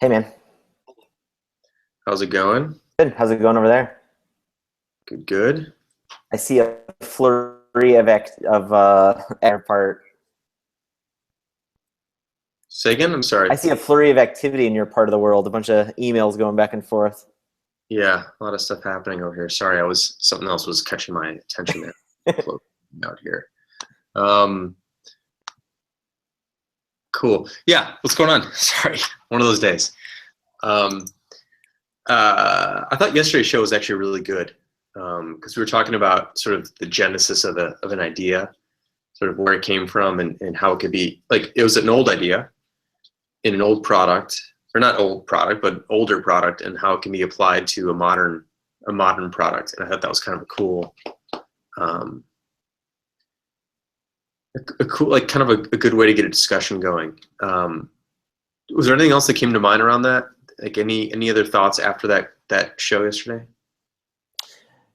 Hey man, How's it going? good. How's it going over there? Good, good. I see a flurry of part. Say again? I'm sorry. I see a flurry of activity in your part of the world. A bunch of emails going back and forth. Yeah, a lot of stuff happening over here. Sorry, something else was catching my attention there. Floating out here. Um, cool. Yeah, what's going on? Sorry, one of those days. Um, I thought yesterday's show was actually really good because we were talking about sort of the genesis of an idea, sort of where it came from and how it could be like it was an old idea in an old product, or not old product, but older product, and how it can be applied to a modern product. And I thought that was kind of a cool, um, a cool, like kind of a good way to get a discussion going. Was there anything else that came to mind around that? Like any other thoughts after that show yesterday?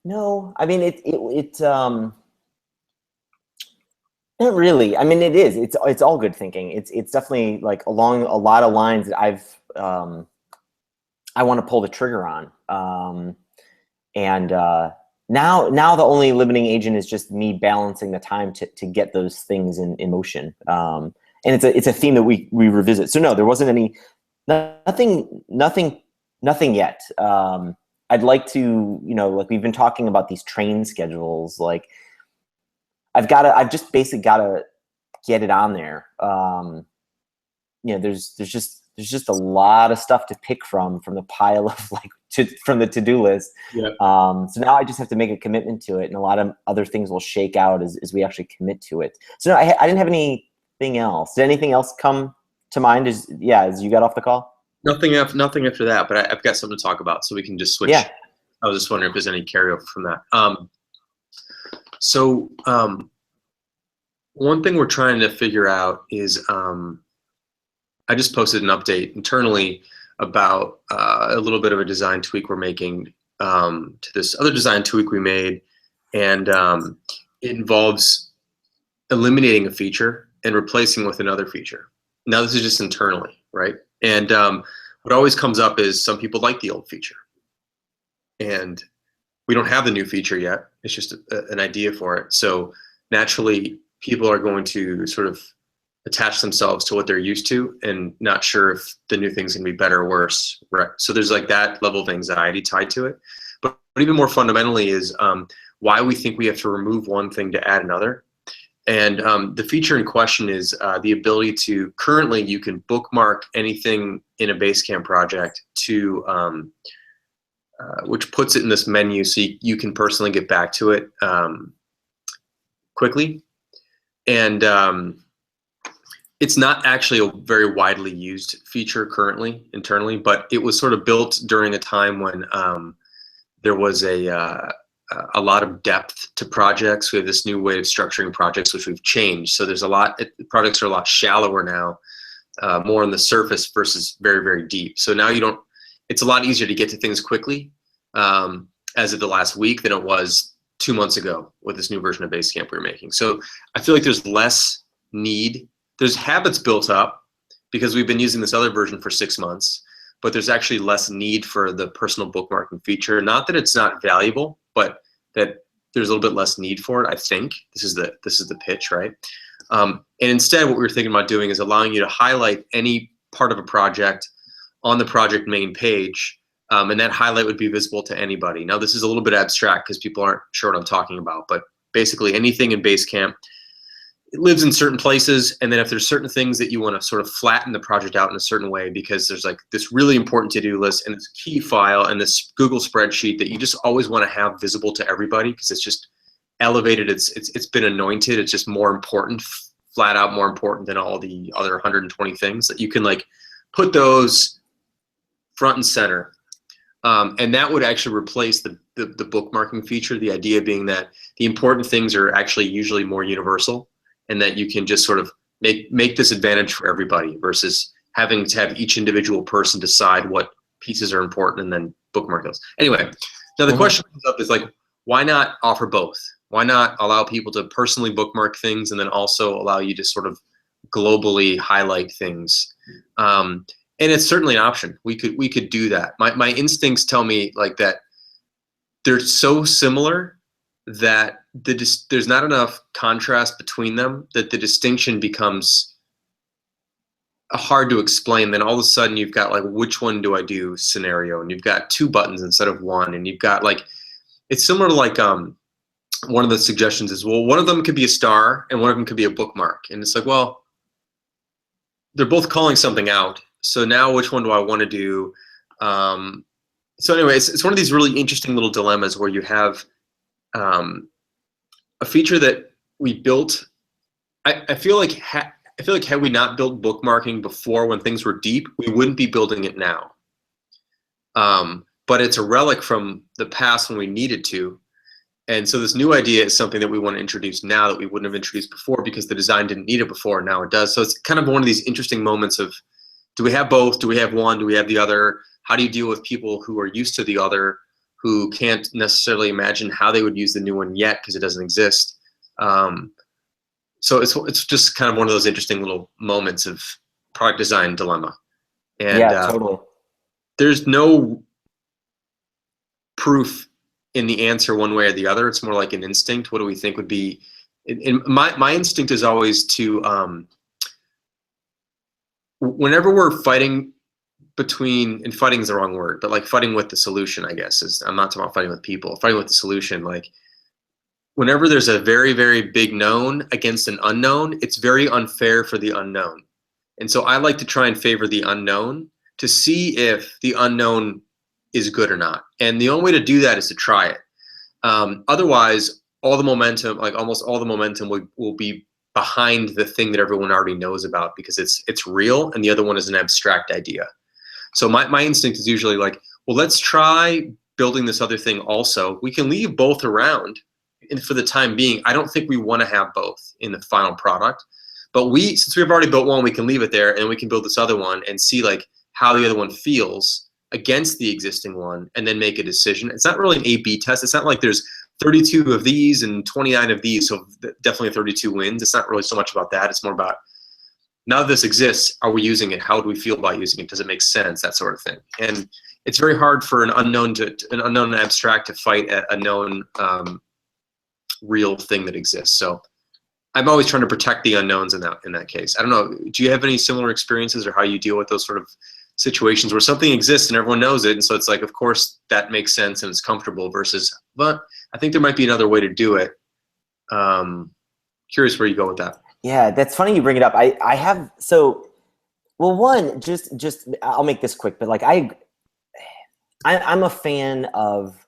No, I mean not really. I mean it is. It's all good thinking. It's definitely like along a lot of lines that I want to pull the trigger on. And now the only limiting agent is just me balancing the time to get those things in motion. And it's a theme that we revisit. So no, there wasn't nothing yet. I'd like to, like we've been talking about these train schedules. Like I've just basically gotta get it on there. There's just a lot of stuff to pick from the pile of from the to-do list. Yeah. So now I just have to make a commitment to it, and a lot of other things will shake out as we actually commit to it. So no, I didn't have anything else. Did anything else come to mind as you got off the call? Nothing after that, but I've got something to talk about, so we can just switch. Yeah. I was just wondering if there's any carryover from that. So one thing we're trying to figure out is I just posted an update internally about a little bit of a design tweak we're making to this other design tweak we made, and it involves eliminating a feature and replacing with another feature. Now this is just internally, right? And what always comes up is some people like the old feature, and we don't have the new feature yet. It's just an idea for it. So naturally, people are going to sort of attach themselves to what they're used to and not sure if the new thing's gonna be better or worse, right? So there's like that level of anxiety tied to it. But even more fundamentally is why we think we have to remove one thing to add another. And the feature in question is the ability to, currently you can bookmark anything in a Basecamp project to, which puts it in this menu so you can personally get back to it quickly. And it's not actually a very widely used feature currently internally, but it was sort of built during a time when there was a lot of depth to projects. We have this new way of structuring projects, which we've changed. So there's projects are a lot shallower now, more on the surface versus very, very deep. So now it's a lot easier to get to things quickly as of the last week than it was 2 months ago with this new version of Basecamp we were making. So I feel like there's less need. There's habits built up because we've been using this other version for 6 months, but there's actually less need for the personal bookmarking feature. Not that it's not valuable, but that there's a little bit less need for it. I think this is the pitch, right? And instead, what we were thinking about doing is allowing you to highlight any part of a project on the project main page, and that highlight would be visible to anybody. Now, this is a little bit abstract because people aren't sure what I'm talking about, but basically anything in Basecamp, it lives in certain places, and then if there's certain things that you want to sort of flatten the project out in a certain way because there's like this really important to-do list and this key file and this Google spreadsheet that you just always want to have visible to everybody because it's just elevated, it's been anointed, it's just more important, flat out more important than all the other 120 things, that you can like put those front and center. And that would actually replace the bookmarking feature, the idea being that the important things are actually usually more universal, and that you can just sort of make this advantage for everybody versus having to have each individual person decide what pieces are important and then bookmark those. Anyway, now the question comes up is like, why not offer both? Why not allow people to personally bookmark things and then also allow you to sort of globally highlight things? And it's certainly an option. We could do that. My instincts tell me like that they're so similar that there's not enough contrast between them that the distinction becomes hard to explain. Then all of a sudden you've got like, which one do I do scenario, and you've got 2 buttons instead of 1, and you've got like, it's similar to like one of the suggestions is, well, one of them could be a star and one of them could be a bookmark, and it's like, well, they're both calling something out. So now which one do I want to do? So anyway, it's one of these really interesting little dilemmas where you have a feature that we built. I feel like had we not built bookmarking before when things were deep, we wouldn't be building it now. But it's a relic from the past when we needed to. And so this new idea is something that we want to introduce now that we wouldn't have introduced before because the design didn't need it before, and now it does. So it's kind of one of these interesting moments of, do we have both? Do we have one? Do we have the other? How do you deal with people who are used to the other, who can't necessarily imagine how they would use the new one yet because it doesn't exist? So it's just kind of one of those interesting little moments of product design dilemma. And yeah, totally. There's no proof in the answer one way or the other. It's more like an instinct. What do we think would be? And my instinct is always to, whenever we're fighting between, and fighting is the wrong word, but like fighting with the solution, I guess, is, I'm not talking about fighting with people, fighting with the solution. Like whenever there's a very, very big known against an unknown, it's very unfair for the unknown. And so I like to try and favor the unknown to see if the unknown is good or not. And the only way to do that is to try it. Otherwise, all the momentum, like almost all the momentum will be behind the thing that everyone already knows about because it's real, and the other one is an abstract idea. So my instinct is usually like, well, let's try building this other thing also. We can leave both around, and for the time being, I don't think we want to have both in the final product. But since we've already built one, we can leave it there, and we can build this other one and see like how the other one feels against the existing one, and then make a decision. It's not really an A/B test. It's not like there's 32 of these and 29 of these, so definitely 32 wins. It's not really so much about that. It's more about, now that this exists, are we using it? How do we feel about using it? Does it make sense? That sort of thing. And it's very hard for an unknown abstract to fight a known real thing that exists. So I'm always trying to protect the unknowns in that case. I don't know. Do you have any similar experiences, or how you deal with those sort of situations where something exists and everyone knows it, and so it's like, of course that makes sense and it's comfortable, versus, but I think there might be another way to do it. Curious where you go with that. Yeah, that's funny you bring it up. I have, so, well, one, just I'll make this quick, but like I'm a fan of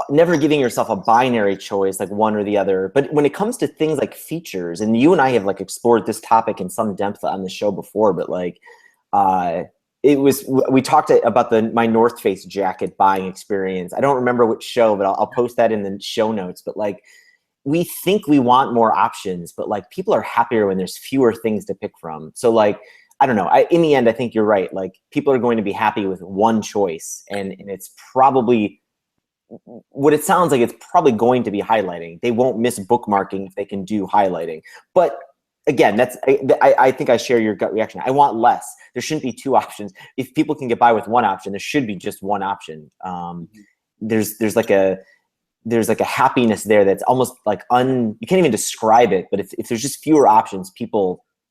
never giving yourself a binary choice, like one or the other. But when it comes to things like features, and you and I have like explored this topic in some depth on the show before, but like, we talked about my North Face jacket buying experience. I don't remember which show, but I'll post that in the show notes. But like, we think we want more options, but like people are happier when there's fewer things to pick from. So like, I don't know. In the end, I think you're right. Like people are going to be happy with one choice, and it's probably what it sounds like. It's probably going to be highlighting. They won't miss bookmarking if they can do highlighting. But again, I think I share your gut reaction. I want less. There shouldn't be 2 options. If people can get by with one option, there should be just one option. There's like a happiness there that's almost like you can't even describe it. But if there's just fewer options,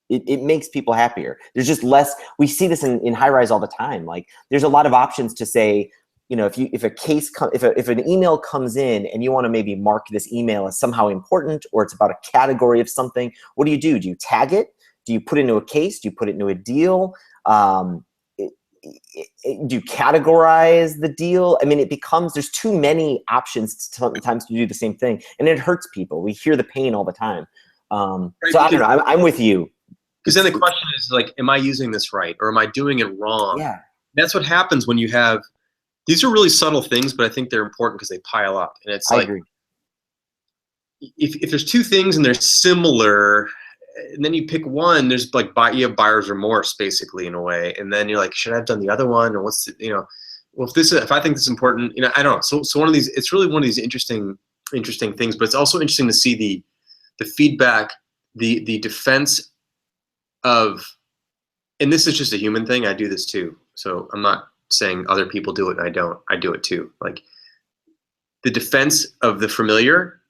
it makes people happier. There's just less. We see this in high rise all the time. Like there's a lot of options to say, you know, if an email comes in and you want to maybe mark this email as somehow important, or it's about a category of something, what do? Do you tag it? Do you put it into a case? Do you put it into a deal? Do you categorize the deal? I mean, there's too many options sometimes to do the same thing, and it hurts people. We hear the pain all the time. So I don't know. I'm with you. Because then the question is like, am I using this right, or am I doing it wrong? Yeah. That's what happens when you have. These are really subtle things, but I think they're important because they pile up. And it's like, I agree. If there's 2 things and they're similar, and then you pick one, there's like you have buyer's remorse basically in a way, and then you're like, should I have done the other one, or what's well, if I think this is important, I don't know. So one of these, it's really one of these interesting things, but it's also interesting to see the feedback, the defense of and this is just a human thing. I do this too. So I'm not saying other people do it and I don't. I do it too. Like the defense of the familiar,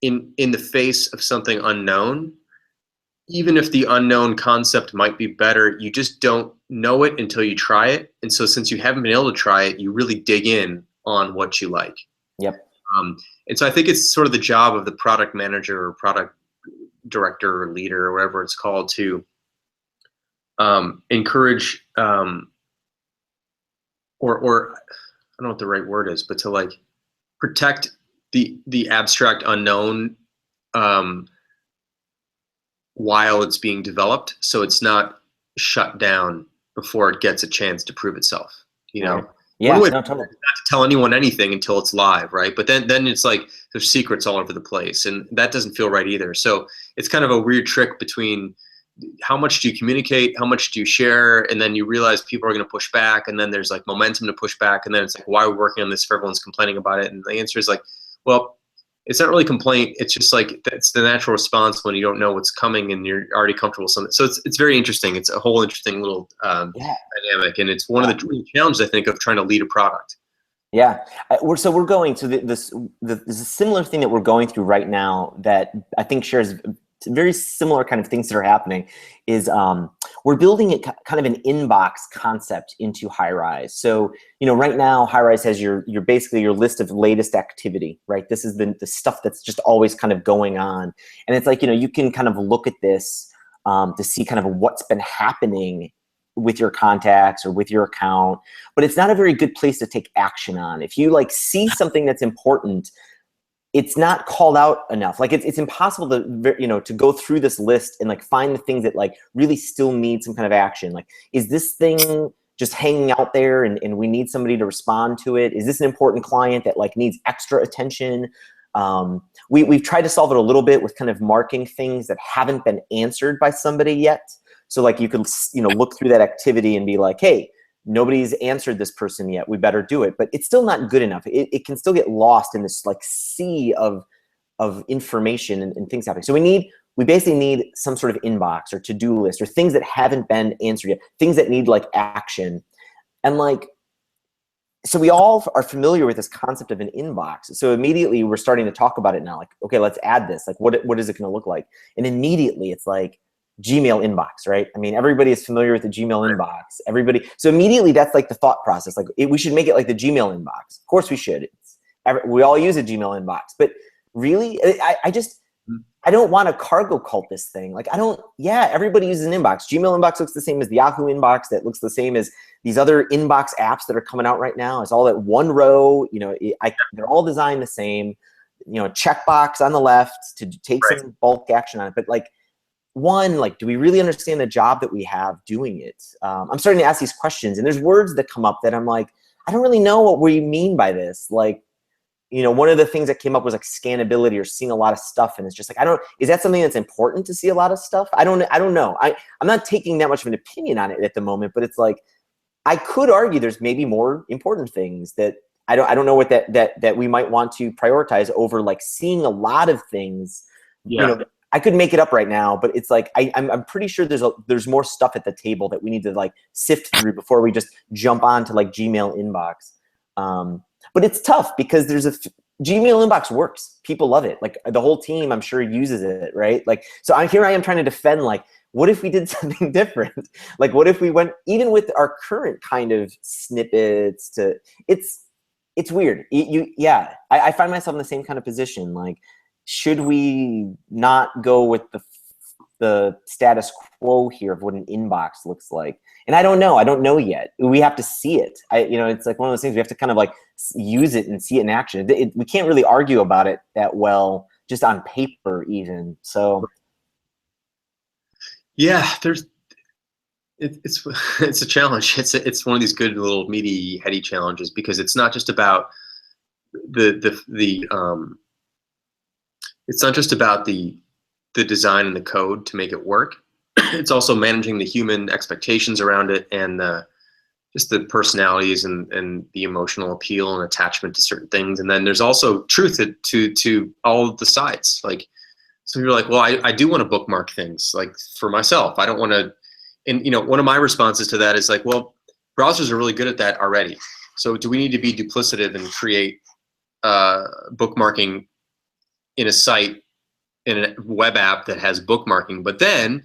in the face of something unknown, even if the unknown concept might be better, you just don't know it until you try it. And so since you haven't been able to try it, you really dig in on what you like. Yep. And so I think it's sort of the job of the product manager or product director or leader or whatever it's called to encourage or I don't know what the right word is, but to like protect the abstract unknown while it's being developed, so it's not shut down before it gets a chance to prove itself. You know, Right. Yeah, one way no, totally. not to tell anyone anything until it's live, right? But then it's like there's secrets all over the place, and that doesn't feel right either. So it's kind of a weird trick between how much do you communicate, how much do you share, and then you realize people are going to push back, and then there's like momentum to push back, and then it's like, why are we working on this if everyone's complaining about it? And the answer is like, well, it's not really complaint. It's just like that's the natural response when you don't know what's coming and you're already comfortable with something. So it's very interesting. It's a whole interesting little Yeah. dynamic, and it's one of the challenges I think of trying to lead a product. Yeah, we're going. So this is a similar thing that we're going through right now that I think shares very similar kind of things that are happening. Is we're building it kind of an inbox concept into Highrise. So right now Highrise has your basically your list of latest activity. Right, this is the stuff that's just always kind of going on, and it's like you can kind of look at this to see kind of what's been happening with your contacts or with your account, but it's not a very good place to take action on. If you like see something that's important, it's not called out enough. Like it's impossible to go through this list and like find the things that like really still need some kind of action. Like, is this thing just hanging out there and we need somebody to respond to it? Is this an important client that like needs extra attention? We've tried to solve it a little bit with kind of marking things that haven't been answered by somebody yet. So like you could look through that activity and be like, hey, nobody's answered this person yet. We better do it. But it's still not good enough. It can still get lost in this like sea of information and things happening. So we basically need some sort of inbox or to-do list or things that haven't been answered yet, things that need like action. And like, so we all are familiar with this concept of an inbox. So immediately we're starting to talk about it now. Like, okay, let's add this. Like, what is it going to look like? And immediately it's like, Gmail inbox, right? I mean, everybody is familiar with the Gmail inbox. So immediately that's like the thought process. Like we should make it like the Gmail inbox. Of course we should. We all use a Gmail inbox, but really, I don't want to cargo cult this thing. Like everybody uses an inbox. Gmail inbox looks the same as the Yahoo inbox. That looks the same as these other inbox apps that are coming out right now. It's all that one row. They're all designed the same. Checkbox on the left to take some bulk action on it. But like, do we really understand the job that we have doing it? I'm starting to ask these questions, and there's words that come up that I'm like, I don't really know what we mean by this. Like, one of the things that came up was like scannability or seeing a lot of stuff, and it's just like, is that something that's important to see a lot of stuff? I don't know. I'm not taking that much of an opinion on it at the moment, but it's like, I could argue there's maybe more important things that I don't know what that we might want to prioritize over like seeing a lot of things. Yeah. I could make it up right now, but it's like I'm pretty sure there's more stuff at the table that we need to like sift through before we just jump on to like Gmail inbox. But it's tough because Gmail inbox works. People love it. Like the whole team, I'm sure, uses it, right? Like, so I am trying to defend, like, what if we did something different? Like, what if we went, even with our current kind of snippets it's weird. I find myself in the same kind of position. Like, should we not go with the status quo here of what an inbox looks like? And I don't know. I don't know yet. We have to see it. It's like one of those things we have to kind of like use it and see it in action. We can't really argue about it that well just on paper even. So yeah, it's a challenge. It's one of these good little meaty, heady challenges because it's not just about it's not just about the design and the code to make it work. It's also managing the human expectations around it and just the personalities and the emotional appeal and attachment to certain things. And then there's also truth to all of the sides. Like, so you're like, well, I do want to bookmark things like for myself. I don't want to, And one of my responses to that is like, well, browsers are really good at that already. So do we need to be duplicative and create bookmarking in a site, in a web app that has bookmarking? But then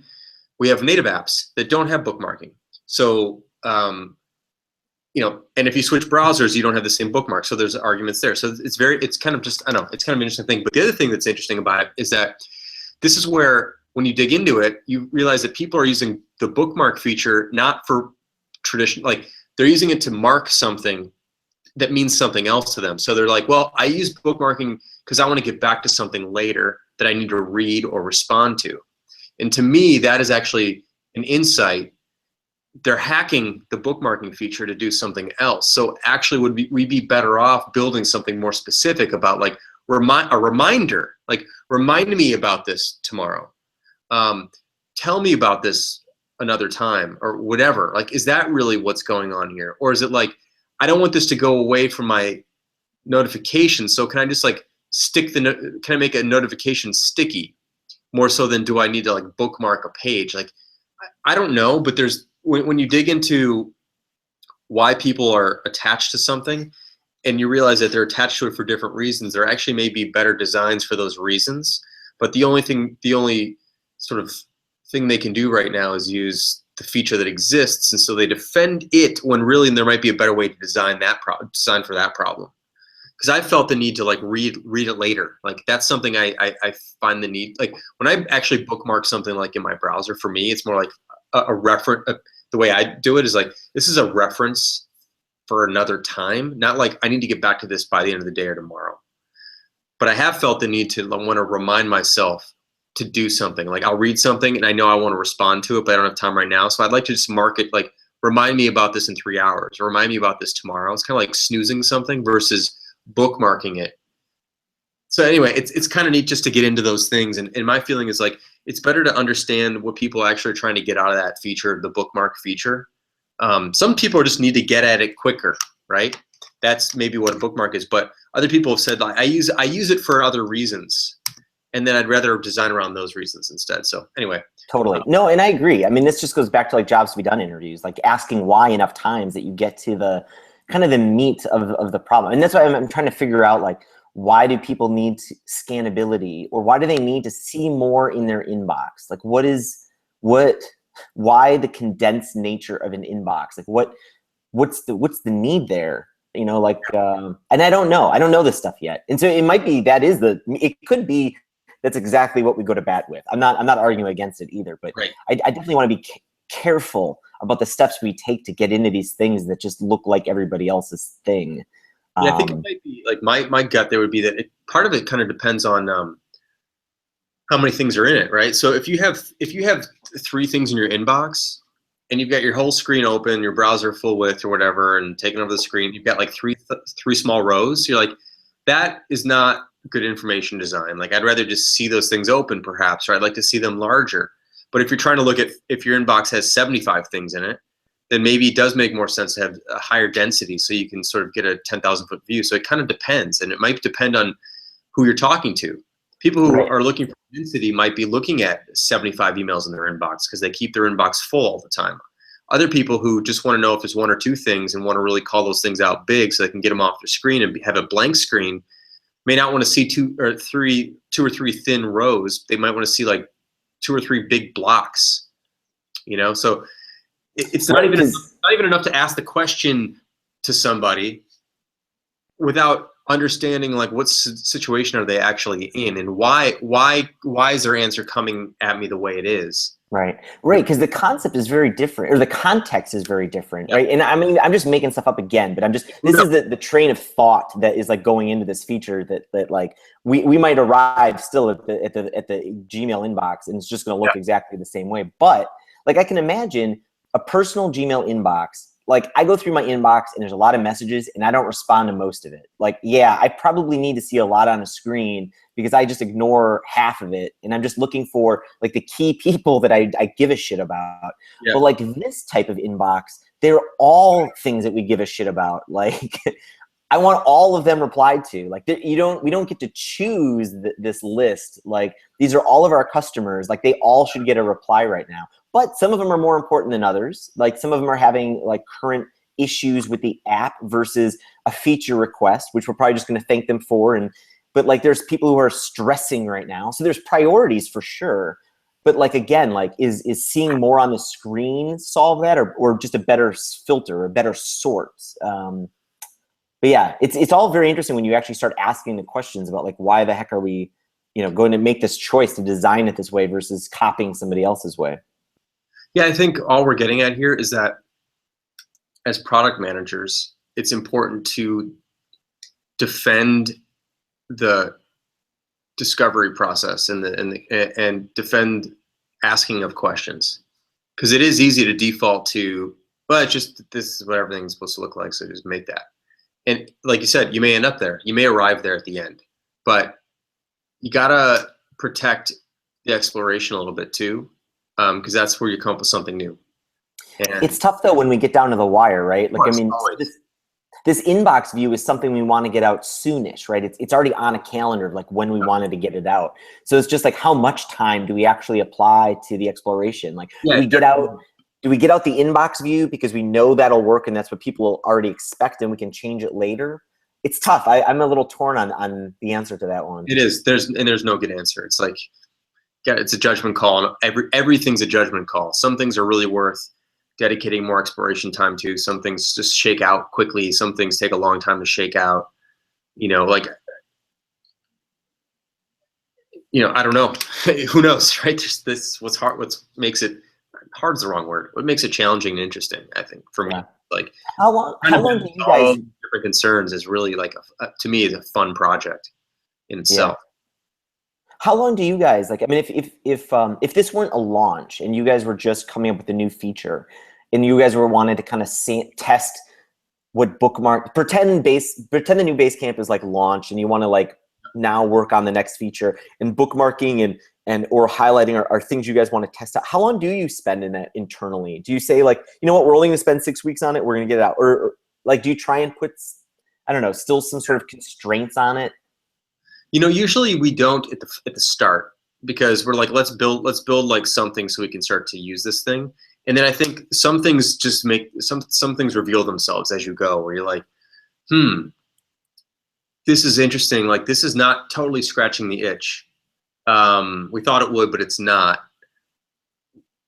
we have native apps that don't have bookmarking. So and if you switch browsers, you don't have the same bookmark. So there's arguments there. So it's kind of just, I don't know, it's kind of an interesting thing. But the other thing that's interesting about it is that this is where, when you dig into it, you realize that people are using the bookmark feature not for tradition, like they're using it to mark something that means something else to them. So they're like, well, I use bookmarking because I want to get back to something later that I need to read or respond to. And to me, that is actually an insight. They're hacking the bookmarking feature to do something else. So actually, would we be better off building something more specific about like a reminder, like remind me about this tomorrow. Tell me about this another time or whatever. Like, is that really what's going on here? Or is it like, I don't want this to go away from my notification, so can I just like can I make a notification sticky more so than do I need to like bookmark a page? Like, I don't know, but there's, when you dig into why people are attached to something and you realize that they're attached to it for different reasons, there actually may be better designs for those reasons. But the only sort of thing they can do right now is use the feature that exists, and so they defend it when really there might be a better way to design for that problem. Because I felt the need to like read it later. Like that's something I find the need. Like when I actually bookmark something like in my browser, for me, it's more like a reference. The way I do it is like, this is a reference for another time, not like I need to get back to this by the end of the day or tomorrow. But I have felt the need to want to remind myself to do something. Like I'll read something and I know I want to respond to it, but I don't have time right now. So I'd like to just mark it like, remind me about this in 3 hours, or remind me about this tomorrow. It's kind of like snoozing something versus bookmarking it. So anyway, it's kind of neat just to get into those things. And my feeling is like, it's better to understand what people actually are trying to get out of that feature, the bookmark feature. Some people just need to get at it quicker, right? That's maybe what a bookmark is. But other people have said, like, I use it for other reasons, and then I'd rather design around those reasons instead. So anyway. Totally. No, and I agree. I mean, this just goes back to like jobs to be done interviews, like asking why enough times that you get to the kind of the meat of the problem. And that's why I'm trying to figure out, like, why do people need scannability, or why do they need to see more in their inbox? Like why the condensed nature of an inbox? Like what's the need there? And I don't know this stuff yet. And so it might be, it could be, that's exactly what we go to bat with. I'm not arguing against it either, but right. I definitely want to be careful about the steps we take to get into these things that just look like everybody else's thing. Yeah, I think it might be like my gut there would be that part of it kind of depends on how many things are in it, right? So if you have 3 things in your inbox and you've got your whole screen open, your browser full width or whatever, and taking over the screen, you've got like three small rows. You're like, that is not good information design. Like I'd rather just see those things open perhaps, or I'd like to see them larger. But if you're trying to look at, if your inbox has 75 things in it, then maybe it does make more sense to have a higher density so you can sort of get a 10,000 foot view. So it kind of depends, and it might depend on who you're talking to. People who are looking for density might be looking at 75 emails in their inbox because they keep their inbox full all the time. Other people who just want to know if there's 1 or 2 things and want to really call those things out big so they can get them off the screen and have a blank screen, may not want to see 2 or 3 thin rows. They might want to see like 2 or 3 big blocks, So it's not even enough to ask the question to somebody without understanding like what situation are they actually in, and why is their answer coming at me the way it is. Right, because the concept is very different, or the context is very different, right? And I mean, I'm just making stuff up again, but this is the train of thought that is like going into this feature that like we might arrive still at the Gmail inbox, and it's just going to look exactly the same way. But like I can imagine a personal Gmail inbox. Like I go through my inbox and there's a lot of messages and I don't respond to most of it. Like, yeah, I probably need to see a lot on a screen because I just ignore half of it. And I'm just looking for like the key people that I give a shit about. Yeah. But like this type of inbox, they're all things that we give a shit about. Like I want all of them replied to. Like we don't get to choose this list. Like these are all of our customers. Like they all should get a reply right now. But some of them are more important than others. Like some of them are having like current issues with the app versus a feature request, which we're probably just going to thank them for. But like there's people who are stressing right now. So there's priorities for sure. But like again, like is seeing more on the screen solve that, or just a better filter, a better sort? But yeah, it's all very interesting when you actually start asking the questions about like why the heck are we, going to make this choice to design it this way versus copying somebody else's way. Yeah, I think all we're getting at here is that as product managers, it's important to defend the discovery process and defend asking of questions, because it is easy to default to, well, it's just this is what everything's supposed to look like, so just make that. And like you said, you may end up there, you may arrive there at the end, but you gotta protect the exploration a little bit too, because that's where you come up with something new. And it's tough though when we get down to the wire, right? Like course, I mean, this inbox view is something we want to get out soonish, right? It's already on a calendar of like when we wanted to get it out. So it's just like how much time do we actually apply to the exploration? Like do we get out the inbox view because we know that'll work and that's what people already expect and we can change it later? It's tough. I'm a little torn on the answer to that one. It is. There's no good answer. It's like, yeah, it's a judgment call, and everything's a judgment call. Some things are really worth dedicating more exploration time to. Some things just shake out quickly. Some things take a long time to shake out. Like, I don't know. Who knows, right? Just this, what's hard, what makes it hard's the wrong word. What makes it challenging and interesting, I think, for me. Like, how long do you guys? Different concerns is really like to me is a fun project in itself. How long do you guys like? I mean, if this weren't a launch and you guys were just coming up with a new feature, and you guys were wanting to kind of test what bookmark, pretend the new Basecamp is like launched, and you want to like now work on the next feature, and bookmarking and or highlighting are things you guys want to test out. How long do you spend in that internally? Do you say like, you know what, we're only going to spend 6 weeks on it, we're going to get it out, or like do you try and put, I don't know, still some sort of constraints on it? Usually we don't at the start, because we're like, let's build like something so we can start to use this thing. And then I think some things just make some things reveal themselves as you go, where you're like, this is interesting. Like, this is not totally scratching the itch. We thought it would, but it's not.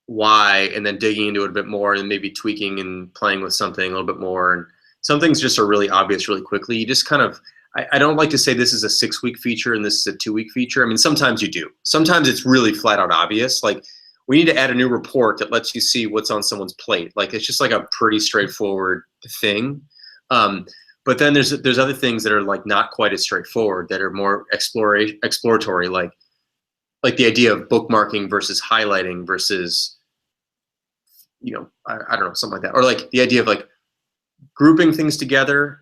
Why? And then digging into it a bit more, and maybe tweaking and playing with something a little bit more. And some things just are really obvious really quickly. You just kind of, I don't like to say this is a 6-week feature and this is a 2-week feature. I mean, sometimes you do. Sometimes it's really flat out obvious. Like, we need to add a new report that lets you see what's on someone's plate. Like, it's just like a pretty straightforward thing. But then there's other things that are like not quite as straightforward, that are more exploratory, like the idea of bookmarking versus highlighting versus, I don't know, something like that. Or like the idea of like grouping things together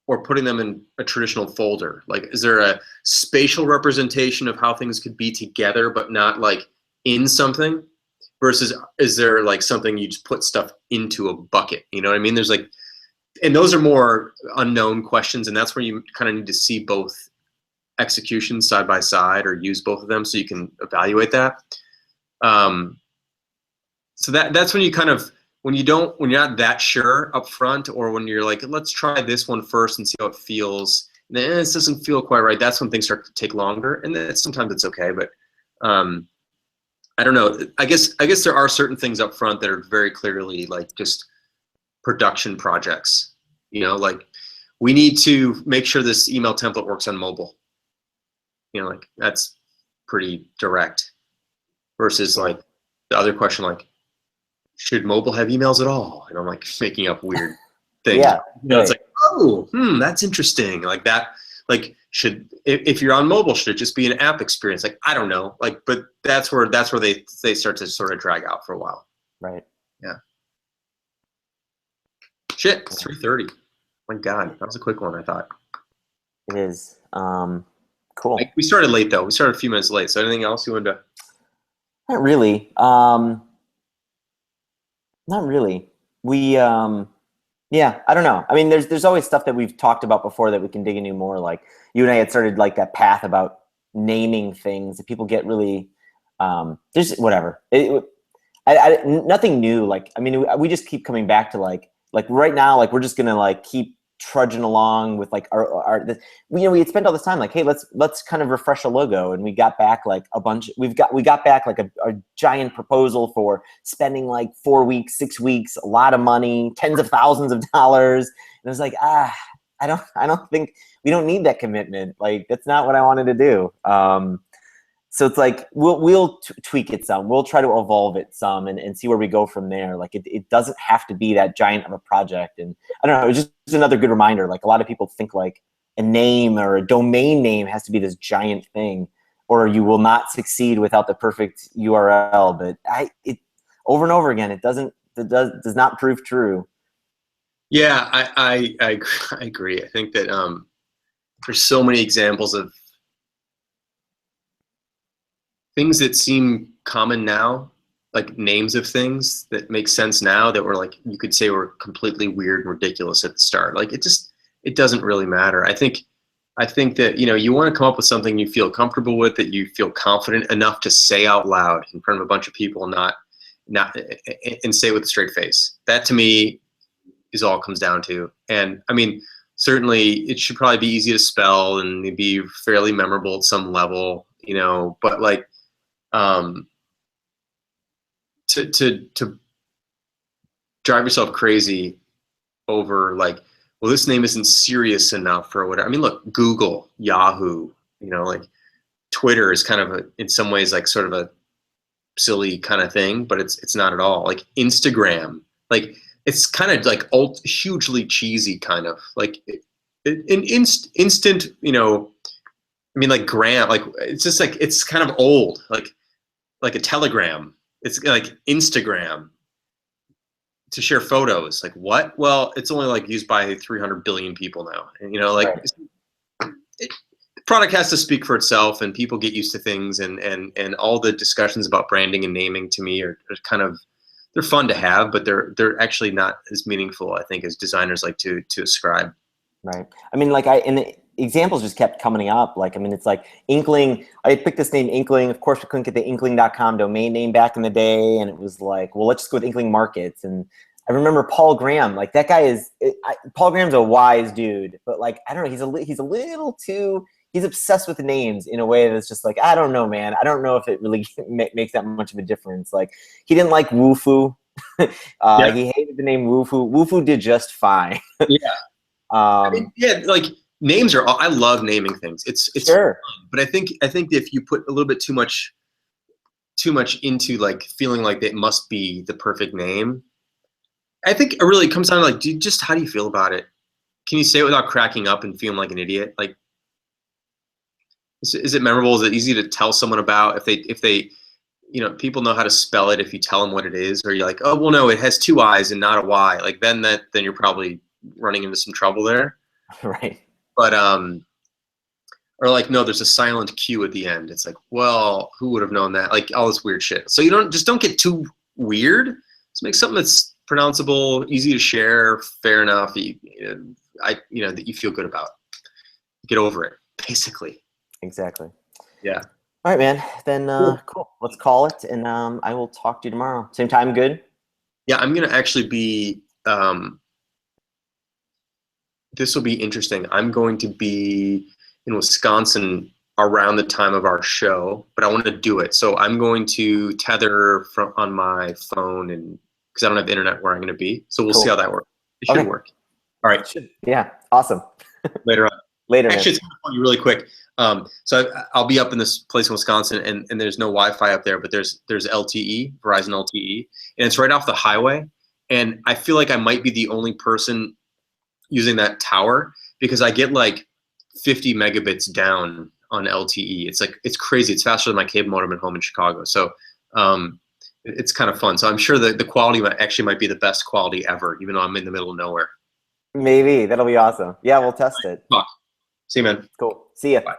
or putting them in a traditional folder. Like, is there a spatial representation of how things could be together but not like in something, versus is there like something you just put stuff into a bucket? You know what I mean? There's like, and those are more unknown questions, and that's where you kind of need to see both executions side by side, or use both of them so you can evaluate that. So that's when you kind of, when you're not that sure up front, or when you're like, let's try this one first and see how it feels, and then this doesn't feel quite right, that's when things start to take longer. And then sometimes it's okay, but I don't know. I guess there are certain things up front that are very clearly like just production projects. Like, we need to make sure this email template works on mobile. Like, that's pretty direct. Versus like the other question, like, should mobile have emails at all? And I'm like making up weird things. Yeah, It's like, oh, that's interesting. Like that. Like, if you're on mobile, should it just be an app experience? Like, I don't know. Like, but that's where they start to sort of drag out for a while. Right. Yeah. Shit, 3:30. My God, that was a quick one, I thought. It is. Cool. We started late though. We started a few minutes late. So anything else you wanted to? Not really. Not really. We Yeah, I don't know. I mean, there's always stuff that we've talked about before that we can dig into more. Like you and I had started like that path about naming things that people get really there's whatever. Nothing new. Like I mean, we just keep coming back to like right now, like we're just gonna like keep trudging along with like we had spent all this time like, hey, let's kind of refresh a logo, and we got back like a bunch. We got back like a giant proposal for spending like 4 weeks, 6 weeks, a lot of money, tens of thousands of dollars, and it was like I don't think we don't need that commitment. Like that's not what I wanted to do. So it's like we'll tweak it some. We'll try to evolve it some and see where we go from there. Like it doesn't have to be that giant of a project. And I don't know, it was just another good reminder. Like a lot of people think like a name or a domain name has to be this giant thing, or you will not succeed without the perfect URL. But it over and over again, it does not prove true. Yeah, I agree. I think that there's so many examples of things that seem common now, like names of things that make sense now that were like, you could say were completely weird and ridiculous at the start. Like it doesn't really matter. I think that, you want to come up with something you feel comfortable with, that you feel confident enough to say out loud in front of a bunch of people, not and say it with a straight face. That to me is all it comes down to. And I mean, certainly it should probably be easy to spell and be fairly memorable at some level, but like, to drive yourself crazy over like, well, this name isn't serious enough or whatever. I mean, look, Google, Yahoo, like Twitter is kind of in some ways like sort of a silly kind of thing, but it's not at all. Like Instagram, like it's kind of like hugely cheesy kind of like instant, I mean, like gram, like it's just like it's kind of old, like a telegram. It's like Instagram to share photos. Like what? Well, it's only like used by 300 billion people now. And like Right. the product has to speak for itself, and people get used to things. And all the discussions about branding and naming to me are kind of, they're fun to have, but they're actually not as meaningful, I think, as designers like to ascribe. Right. I mean, like and the examples just kept coming up. Like, I mean, it's like Inkling. I picked this name Inkling. Of course, we couldn't get the Inkling.com domain name back in the day. And it was like, well, let's just go with Inkling Markets. And I remember Paul Graham, like that guy Paul Graham's a wise dude, but like, I don't know, he's a little too, he's obsessed with names in a way that's just like, I don't know, man. I don't know if it really makes that much of a difference. Like he didn't like Wufoo. Yeah. He hated the name Wufoo. Wufoo did just fine. Yeah. I mean, yeah, like names are. I love naming things. It's sure. fun, but I think if you put a little bit too much into like feeling like it must be the perfect name, I think it really comes down to like, how do you feel about it? Can you say it without cracking up and feeling like an idiot? Like, is it memorable? Is it easy to tell someone about if they people know how to spell it if you tell them what it is, or you're like, oh well, no, it has 2 I's and not a Y. Like then you're probably running into some trouble there. Right. But or like, no, there's a silent Q at the end. It's like, well, who would have known that? Like all this weird shit. So don't get too weird. Just make something that's pronounceable, easy to share, fair enough. That you feel good about. Get over it, basically. Exactly. Yeah. All right, man. Then cool. Let's call it, and I will talk to you tomorrow. Same time, good? Yeah, I'm gonna actually be. This will be interesting. I'm going to be in Wisconsin around the time of our show, but I want to do it. So I'm going to tether on my phone, and because I don't have internet where I'm going to be. So we'll see how that works. It should work. All right. Yeah. Awesome. Later on. Later. Actually, it's kind of funny, really quick. So I'll be up in this place in Wisconsin, and there's no Wi-Fi up there, but there's LTE, Verizon LTE, and it's right off the highway. And I feel like I might be the only person using that tower because I get like 50 megabits down on LTE. It's crazy. It's faster than my cable modem at home in Chicago. So it's kind of fun. So I'm sure that the quality might be the best quality ever, even though I'm in the middle of nowhere. Maybe that'll be awesome. Yeah, we'll test it. Talk. See you, man. Cool. See ya. Bye.